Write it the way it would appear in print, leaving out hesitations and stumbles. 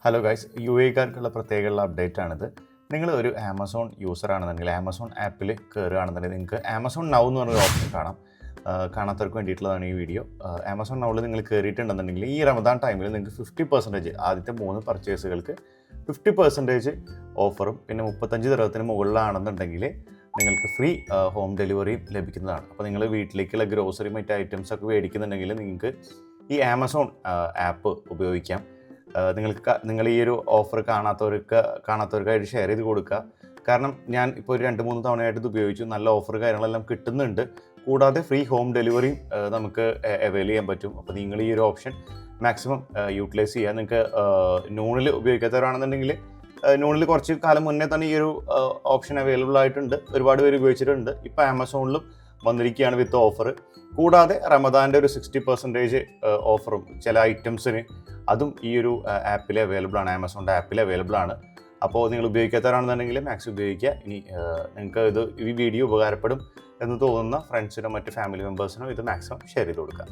Hello guys, U എക്കാർക്കുള്ള പ്രത്യേകമുള്ള update ആണിത്. നിങ്ങൾ ഒരു ആമസോൺ യൂസർ ആണെന്നുണ്ടെങ്കിൽ ആമസോൺ ആപ്പിൽ കയറുകയാണെന്നുണ്ടെങ്കിൽ നിങ്ങൾക്ക് ആമസോൺ നൗ എന്ന് പറഞ്ഞൊരു ഓപ്ഷൻ കാണാം. കാണാത്തവർക്ക് വേണ്ടിയിട്ടുള്ളതാണ് ഈ വീഡിയോ. ആമസോൺ നൗവിൽ നിങ്ങൾ കയറിയിട്ടുണ്ടെന്നുണ്ടെങ്കിൽ ഈ റമദാൻ ടൈമിൽ നിങ്ങൾക്ക് 50% ആദ്യത്തെ 3 പർച്ചേസുകൾക്ക് 50% ഓഫറും പിന്നെ 35 ദിർഹത്തിന് മുകളിലാണെന്നുണ്ടെങ്കിൽ നിങ്ങൾക്ക് ഫ്രീ ഹോം ഡെലിവറിയും ലഭിക്കുന്നതാണ്. അപ്പോൾ നിങ്ങൾ വീട്ടിലേക്കുള്ള ഗ്രോസറി മറ്റ് ഐറ്റംസ് ഒക്കെ മേടിക്കുന്നുണ്ടെങ്കിൽ നിങ്ങൾക്ക് ഈ ആമസോൺ ആപ്പ് ഉപയോഗിക്കാം. നിങ്ങൾ ഈ ഒരു ഓഫർ കാണാത്തവർക്കായിട്ട് ഷെയർ ചെയ്ത് കൊടുക്കുക. കാരണം ഞാൻ ഇപ്പോൾ ഒരു 2-3 തവണയായിട്ട് ഇത് ഉപയോഗിച്ചു. നല്ല ഓഫർ കാര്യങ്ങളെല്ലാം കിട്ടുന്നുണ്ട്. കൂടാതെ ഫ്രീ ഹോം ഡെലിവറിയും നമുക്ക് അവൈൽ ചെയ്യാൻ പറ്റും. അപ്പോൾ നിങ്ങൾ ഈ ഒരു ഓപ്ഷൻ മാക്സിമം യൂട്ടിലൈസ് ചെയ്യുക. നിങ്ങൾക്ക് നൂണിൽ ഉപയോഗിക്കാത്തവരാണെന്നുണ്ടെങ്കിൽ നൂണിൽ കുറച്ച് കാലം മുന്നേ തന്നെ ഈ ഒരു ഓപ്ഷൻ അവൈലബിൾ ആയിട്ടുണ്ട്. ഒരുപാട് പേര് ഉപയോഗിച്ചിട്ടുണ്ട്. ഇപ്പോൾ ആമസോണിലും വന്നിരിക്കുകയാണ് വിത്ത് ഓഫർ. കൂടാതെ റമദാൻ്റെ ഒരു 60% ഓഫറും ചില ഐറ്റംസിന് അതും ഈ ഒരു ആപ്പിൽ അവൈലബിൾ ആണ്, ആമസോണിൻ്റെ ആപ്പിൽ അവൈലബിൾ ആണ്. അപ്പോൾ നിങ്ങൾ ഉപയോഗിക്കാത്തവരാണെന്നുണ്ടെങ്കിൽ മാക്സിമം ഉപയോഗിക്കുക. ഇനി നിങ്ങൾക്ക് ഈ വീഡിയോ ഉപകാരപ്പെടും എന്ന് തോന്നുന്ന ഫ്രണ്ട്സിനോ മറ്റ് ഫാമിലി മെമ്പേഴ്സിനോ ഇത് മാക്സിമം ഷെയർ ചെയ്ത് കൊടുക്കുക.